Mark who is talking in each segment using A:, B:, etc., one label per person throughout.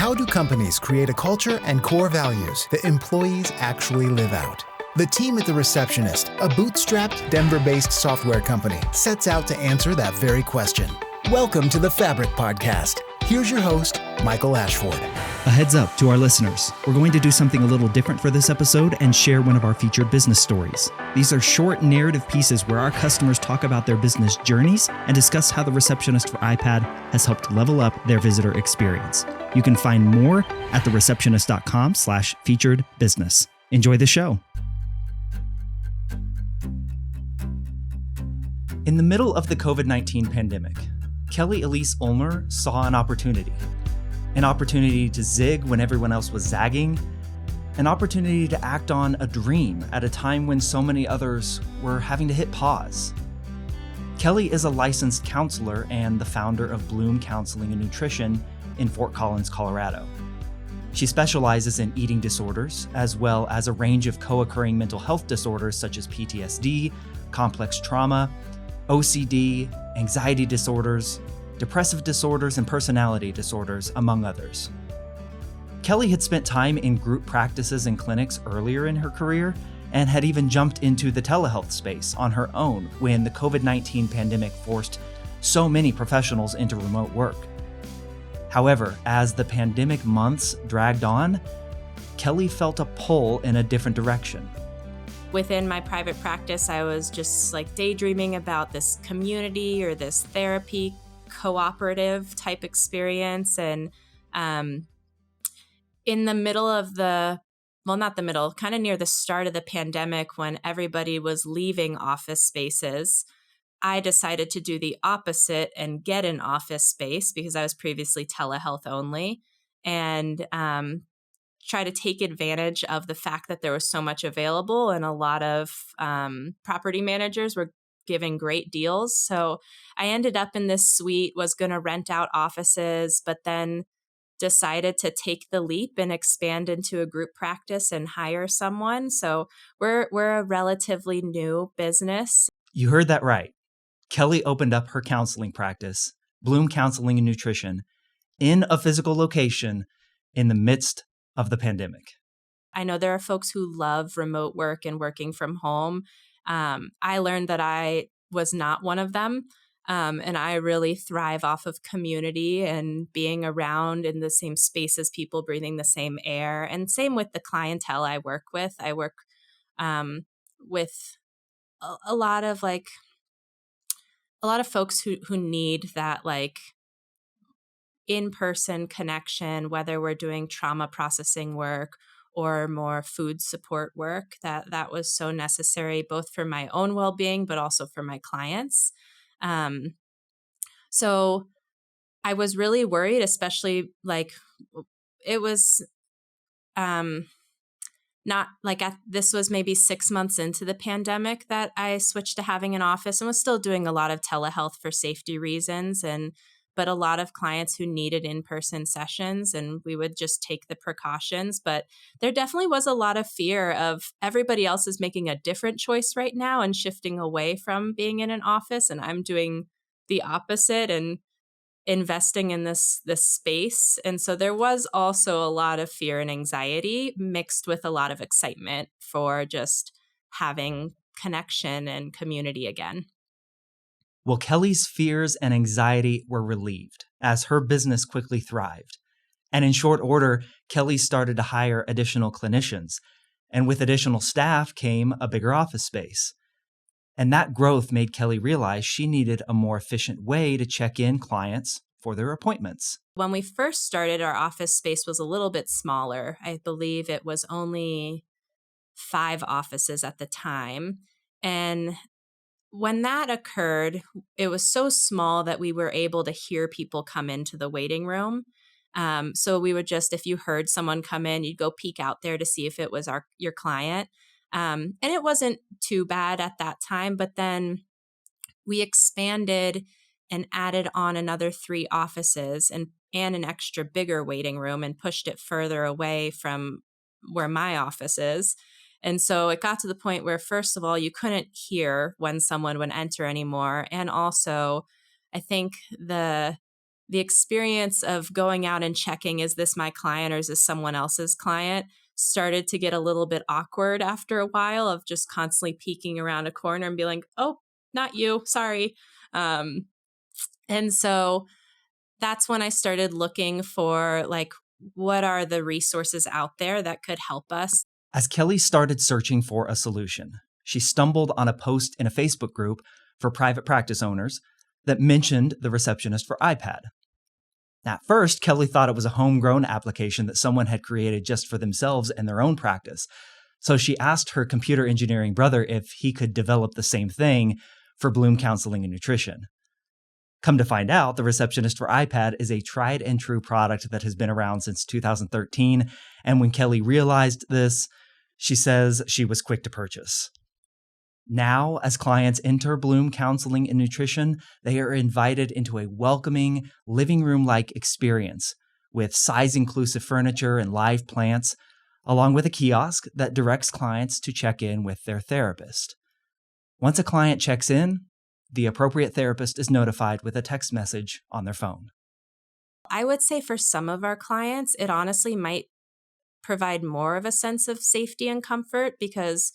A: How do companies create a culture and core values that employees actually live out? The team at The Receptionist, a bootstrapped Denver-based software company, sets out to answer that very question. Welcome to the Fabric Podcast. Here's your host, Michael Ashford.
B: A heads up to our listeners. We're going to do something a little different for this episode and share one of our featured business stories. These are short narrative pieces where our customers talk about their business journeys and discuss how The Receptionist for iPad has helped level up their visitor experience. You can find more at thereceptionist.com/featured business. Enjoy the show. In the middle of the COVID-19 pandemic, Kelly Elise Ulmer saw an opportunity to zig when everyone else was zagging, an opportunity to act on a dream at a time when so many others were having to hit pause. Kelly is a licensed counselor and the founder of Bloom Counseling and Nutrition in Fort Collins, Colorado. She specializes in eating disorders, as well as a range of co-occurring mental health disorders such as PTSD, complex trauma, OCD, anxiety disorders, depressive disorders, and personality disorders, among others. Kelly had spent time in group practices and clinics earlier in her career and had even jumped into the telehealth space on her own when the COVID-19 pandemic forced so many professionals into remote work. However, as the pandemic months dragged on, Kelly felt a pull in a different direction.
C: Within my private practice, I was just daydreaming about this community or this therapy cooperative type experience. And in the middle of kind of near the start of the pandemic, when everybody was leaving office spaces, I decided to do the opposite and get an office space because I was previously telehealth only, and try to take advantage of the fact that there was so much available and a lot of property managers were giving great deals. So I ended up in this suite, was going to rent out offices, but then decided to take the leap and expand into a group practice and hire someone. So we're a relatively new business.
B: You heard that right. Kelly opened up her counseling practice, Bloom Counseling and Nutrition, in a physical location in the midst of the pandemic.
C: I know there are folks who love remote work and working from home. I learned that I was not one of them. And I really thrive off of community and being around in the same space as people, breathing the same air. And same with the clientele I work with. I work with a lot of folks who need that in-person connection, whether we're doing trauma processing work or more food support work, that was so necessary, both for my own well-being, but also for my clients. So I was really worried, especially it was this was maybe 6 months into the pandemic that I switched to having an office and was still doing a lot of telehealth for safety reasons, but a lot of clients who needed in-person sessions, and we would just take the precautions. But there definitely was a lot of fear of everybody else is making a different choice right now and shifting away from being in an office, and I'm doing the opposite and investing in this space. And so there was also a lot of fear and anxiety mixed with a lot of excitement for just having connection and community again.
B: Well, Kelly's fears and anxiety were relieved as her business quickly thrived. And in short order, Kelly started to hire additional clinicians. And with additional staff came a bigger office space. And that growth made Kelly realize she needed a more efficient way to check in clients for their appointments.
C: When we first started, our office space was a little bit smaller. I believe it was only 5 offices at the time. And when that occurred, it was so small that we were able to hear people come into the waiting room. So we would just, if you heard someone come in, you'd go peek out there to see if it was your client. And it wasn't too bad at that time, but then we expanded and added on another 3 offices and an extra bigger waiting room and pushed it further away from where my office is. And so it got to the point where, first of all, you couldn't hear when someone would enter anymore. And also, I think the the experience of going out and checking, is this my client or is this someone else's client, started to get a little bit awkward after a while of just constantly peeking around a corner and be like, oh, not you, sorry. And so that's when I started looking for like, what are the resources out there that could help us?
B: As Kelly started searching for a solution, she stumbled on a post in a Facebook group for private practice owners that mentioned the Receptionist for iPad. At first, Kelly thought it was a homegrown application that someone had created just for themselves and their own practice. So she asked her computer engineering brother if he could develop the same thing for Bloom Counseling and Nutrition. Come to find out, the Receptionist for iPad is a tried and true product that has been around since 2013. And when Kelly realized this, she says she was quick to purchase. Now, as clients enter Bloom Counseling and Nutrition, they are invited into a welcoming, living room-like experience with size-inclusive furniture and live plants, along with a kiosk that directs clients to check in with their therapist. Once a client checks in, the appropriate therapist is notified with a text message on their phone.
C: I would say for some of our clients, it honestly might provide more of a sense of safety and comfort, because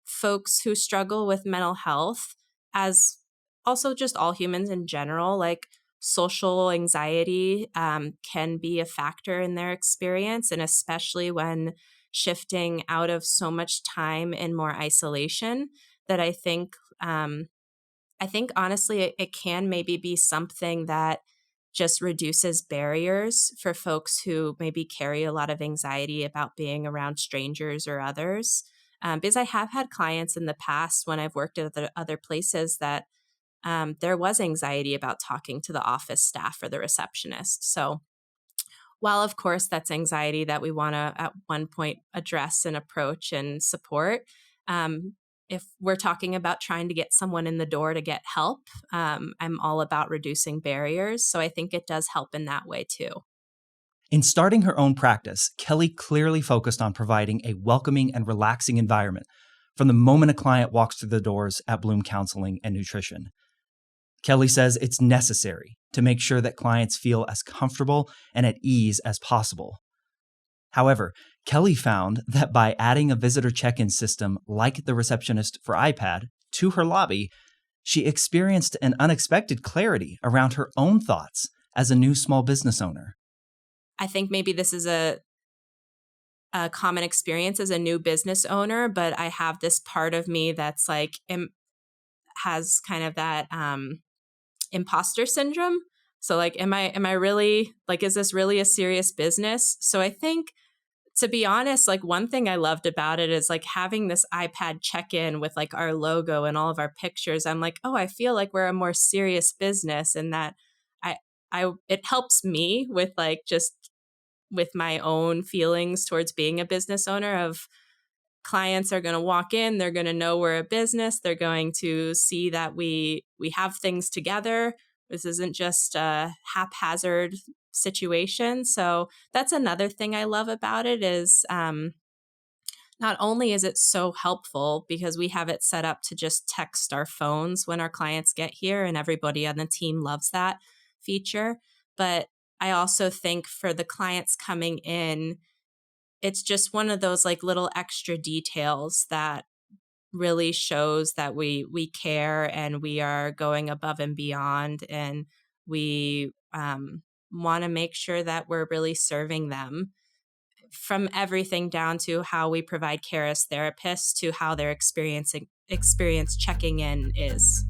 C: folks who struggle with mental health, as also just all humans in general, like social anxiety can be a factor in their experience, and especially when shifting out of so much time in more isolation, that I think honestly it can maybe be something that just reduces barriers for folks who maybe carry a lot of anxiety about being around strangers or others. Because I have had clients in the past when I've worked at other places that there was anxiety about talking to the office staff or the receptionist. So while, of course, that's anxiety that we want to at one point address and approach and support, if we're talking about trying to get someone in the door to get help, I'm all about reducing barriers. So I think it does help in that way too.
B: In starting her own practice, Kelly clearly focused on providing a welcoming and relaxing environment from the moment a client walks through the doors at Bloom Counseling and Nutrition. Kelly says it's necessary to make sure that clients feel as comfortable and at ease as possible. However, Kelly found that by adding a visitor check-in system like the Receptionist for iPad to her lobby, she experienced an unexpected clarity around her own thoughts as a new small business owner.
C: I think maybe this is a common experience as a new business owner, but I have this part of me that's like, has kind of that imposter syndrome. So like, am I really, like, is this really a serious business? So I think, to be honest, like one thing I loved about it is like having this iPad check-in with like our logo and all of our pictures. I'm like, oh, I feel like we're a more serious business, and that it helps me with like just with my own feelings towards being a business owner. Of clients are going to walk in, they're going to know we're a business, they're going to see that we have things together. This isn't just a haphazard situation. So that's another thing I love about it is not only is it so helpful because we have it set up to just text our phones when our clients get here, and everybody on the team loves that feature, but I also think for the clients coming in, it's just one of those like little extra details that really shows that we care and we are going above and beyond, and we want to make sure that we're really serving them, from everything down to how we provide care as therapists to how their experience checking in is.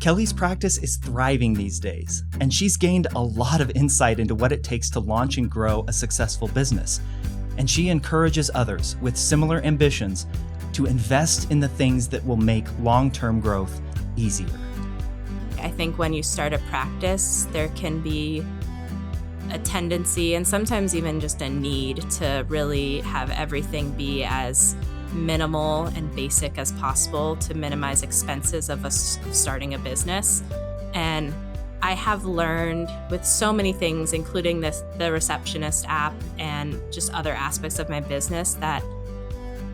B: Kelly's practice is thriving these days, and she's gained a lot of insight into what it takes to launch and grow a successful business. And she encourages others with similar ambitions to invest in the things that will make long-term growth easier.
C: I think when you start a practice, there can be a tendency, and sometimes even just a need, to really have everything be as minimal and basic as possible to minimize expenses of starting a business. And I have learned with so many things, including the Receptionist app and just other aspects of my business, that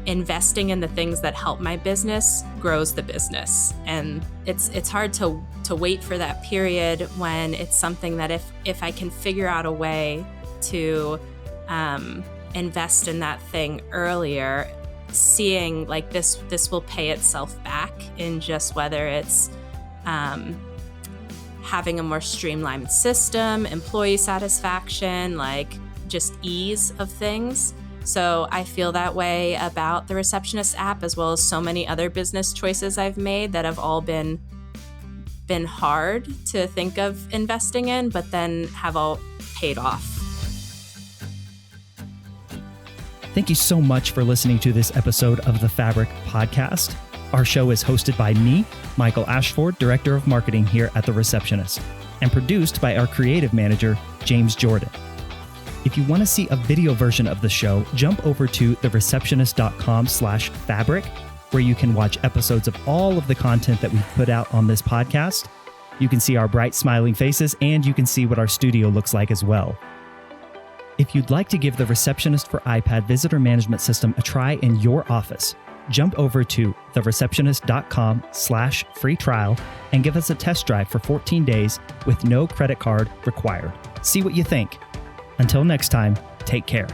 C: investing in the things that help my business grows the business. And it's hard to wait for that period when it's something that if I can figure out a way to invest in that thing earlier, seeing like this will pay itself back in just whether it's having a more streamlined system, employee satisfaction, like just ease of things. So I feel that way about the Receptionist app, as well as so many other business choices I've made that have all been hard to think of investing in, but then have all paid off.
B: Thank you so much for listening to this episode of the Fabric Podcast. Our show is hosted by me, Michael Ashford, Director of Marketing here at The Receptionist, and produced by our creative manager, James Jordan. If you want to see a video version of the show, jump over to thereceptionist.com/fabric, where you can watch episodes of all of the content that we've put out on this podcast. You can see our bright smiling faces, and you can see what our studio looks like as well. If you'd like to give the Receptionist for iPad visitor management system a try in your office, jump over to thereceptionist.com/free trial and give us a test drive for 14 days with no credit card required. See what you think. Until next time, take care.